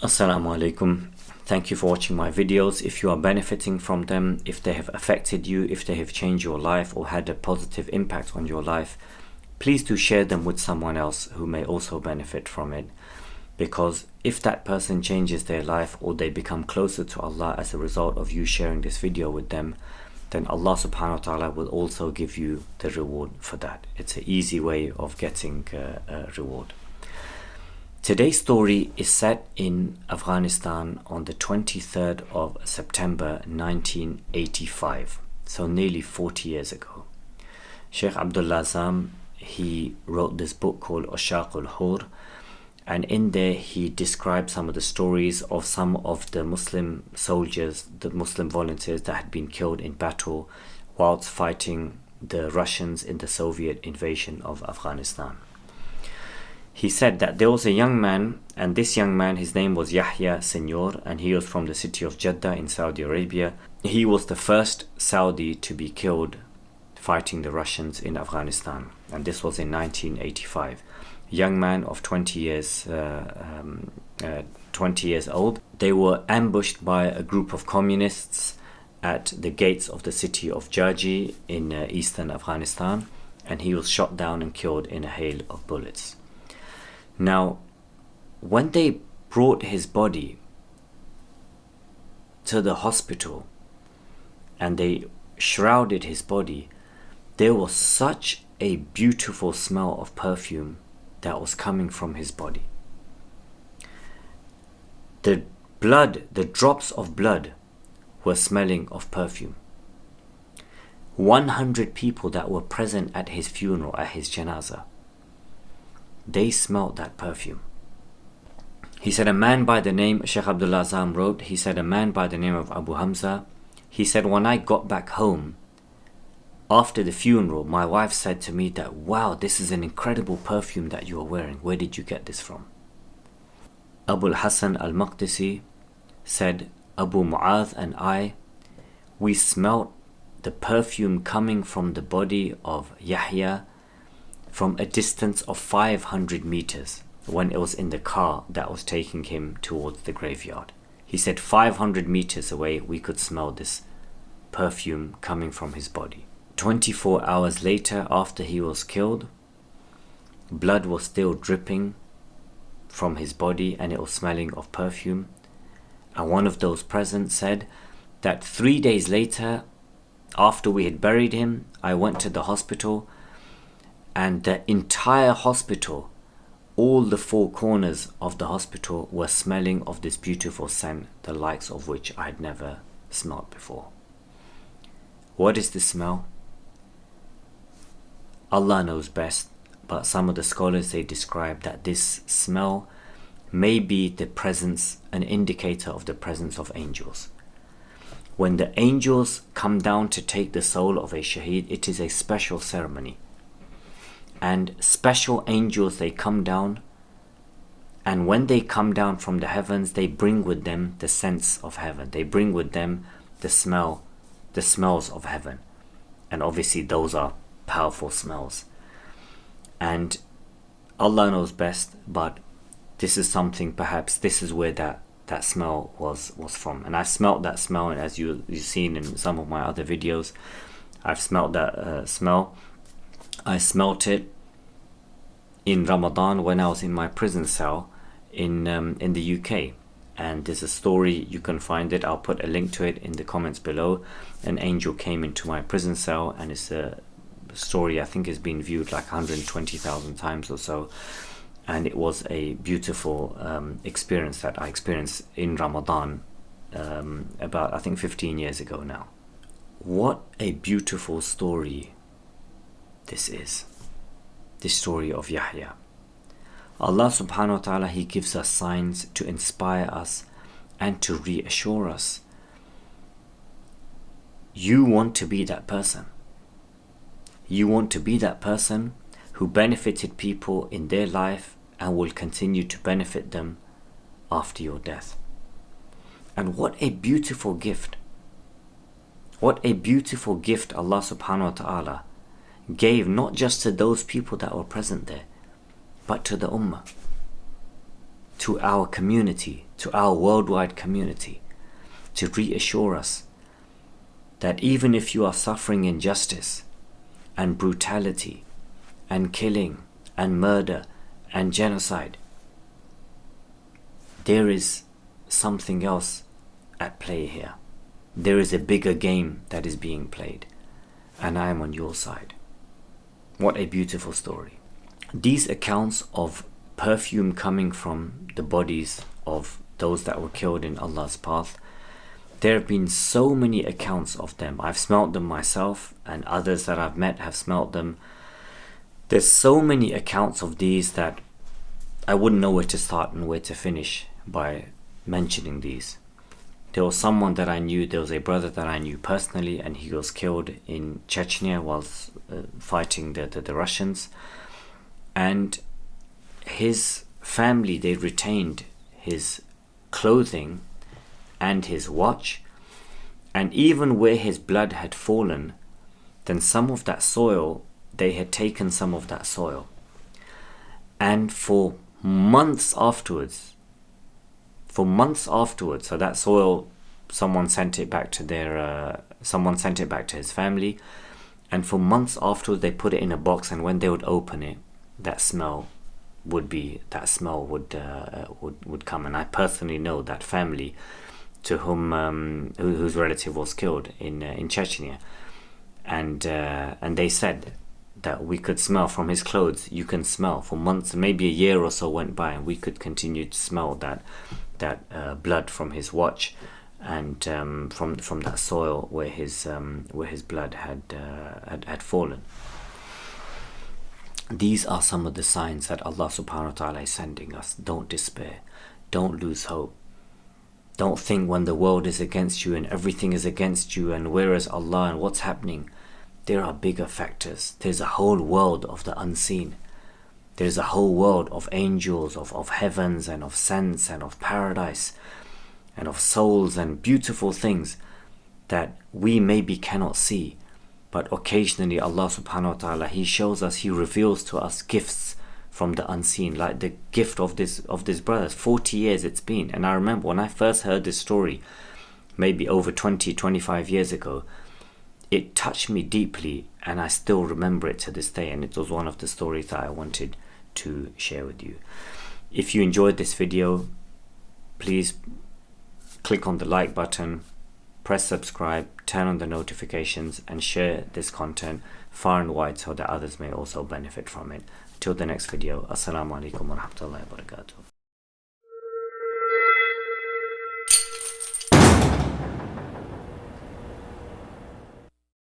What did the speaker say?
Assalamu alaikum. Thank you for watching my videos. If you are benefiting from them, if they have affected you, if they have changed your life or had a positive impact on your life, please do share them with someone else who may also benefit from it. Because if that person changes their life or they become closer to Allah as a result of you sharing this video with them, then Allah subhanahu wa ta'ala will also give you the reward for that. It's an easy way of getting a reward. Today's story is set in Afghanistan on the 23rd of September 1985, so nearly 40 years ago. Sheikh Abdullah Azzam, he wrote this book called Ushaq al-Hur, and in there he described some of the stories of some of the Muslim soldiers, the Muslim volunteers that had been killed in battle whilst fighting the Russians in the Soviet invasion of Afghanistan. He said that there was a young man, and this young man, his name was Yahya Senor, and he was from the city of Jeddah in Saudi Arabia. He was the first Saudi to be killed fighting the Russians in Afghanistan, and this was in 1985. Young man of 20 years old. They were ambushed by a group of communists at the gates of the city of Jaji in eastern Afghanistan, and he was shot down and killed in a hail of bullets. Now, when they brought his body to the hospital and they shrouded his body, there was such a beautiful smell of perfume that was coming from his body. The blood, the drops of blood were smelling of perfume. 100 people that were present at his funeral, at his janazah, they smelled that perfume. He said a man by the name, Sheikh Abdullah Azzam wrote, he said a man by the name of Abu Hamza, he said, when I got back home after the funeral, my wife said to me that, wow, this is an incredible perfume that you are wearing. Where did you get this from? Abu al-Hasan al-Maqdisi said, Abu Mu'adh and I, we smelt the perfume coming from the body of Yahya from a distance of 500 meters when it was in the car that was taking him towards the graveyard. He said 500 meters away we could smell this perfume coming from his body. 24 hours later, after he was killed, blood was still dripping from his body and it was smelling of perfume. And one of those present said that 3 days later, after we had buried him, I went to the hospital, and the entire hospital, all the four corners of the hospital were smelling of this beautiful scent, the likes of which I had never smelled before. What is this smell? Allah knows best, but some of the scholars, they describe that this smell may be the presence, an indicator of the presence of angels. When the angels come down to take the soul of a shaheed, it is a special ceremony. And special angels, they come down, and when they come down from the heavens, they bring with them the scents of heaven. They bring with them the smells of heaven. And obviously those are powerful smells. And Allah knows best, but this is something, perhaps this is where that smell was from. And I smelt that smell, and as you've seen in some of my other videos, I've smelt that smell. I smelt it in Ramadan when I was in my prison cell in the UK. And there's a story, you can find it, I'll put a link to it in the comments below. An angel came into my prison cell, and it's a story I think has been viewed like 120,000 times or so. And it was a beautiful experience that I experienced in Ramadan about I think 15 years ago now. What a beautiful story this is, the story of Yahya. Allah subhanahu wa ta'ala, he gives us signs to inspire us and to reassure us. You want to be that person. You want to be that person who benefited people in their life and will continue to benefit them after your death. And what a beautiful gift. What a beautiful gift Allah subhanahu wa ta'ala gave, not just to those people that were present there, but to the ummah. to our community, to our worldwide community, to reassure us that even if you are suffering injustice and brutality and killing and murder and genocide, there is something else at play here. There is a bigger game that is being played, and I am on your side. What a beautiful story. These accounts of perfume coming from the bodies of those that were killed in Allah's path, there have been so many accounts of them. I've smelt them myself, and others that I've met have smelt them. There's so many accounts of these that I wouldn't know where to start and where to finish by mentioning these. There was someone that I knew, there was a brother that I knew personally, and he was killed in Chechnya whilst fighting the Russians. And his family, they retained his clothing and his watch, and even where his blood had fallen, then some of that soil, they had taken some of that soil. And for months afterwards, so that soil, someone sent it back to his family, and for months afterwards they put it in a box, and when they would open it, that smell would come. And I personally know that family to whom whose relative was killed in Chechnya, and they said that we could smell from his clothes. You can smell for months, maybe a year or so went by, and we could continue to smell that blood from his watch, and from that soil where his blood had fallen. These are some of the signs that Allah subhanahu wa ta'ala is sending us. Don't despair. Don't lose hope. Don't think when the world is against you and everything is against you and where is Allah and what's happening. There are bigger factors. There's a whole world of the unseen. There's a whole world of angels, of heavens and of sense and of paradise and of souls and beautiful things that we maybe cannot see. But occasionally Allah subhanahu wa ta'ala, He shows us, He reveals to us gifts from the unseen, like the gift of this brother. 40 years it's been. And I remember when I first heard this story, maybe over 25 years ago, it touched me deeply, and I still remember it to this day, and it was one of the stories that I wanted to share with you. If you enjoyed this video, please click on the like button, press subscribe, turn on the notifications, and share this content far and wide so that others may also benefit from it. Till the next video, Assalamu alaikum wa rahmatullahi wa barakatuh.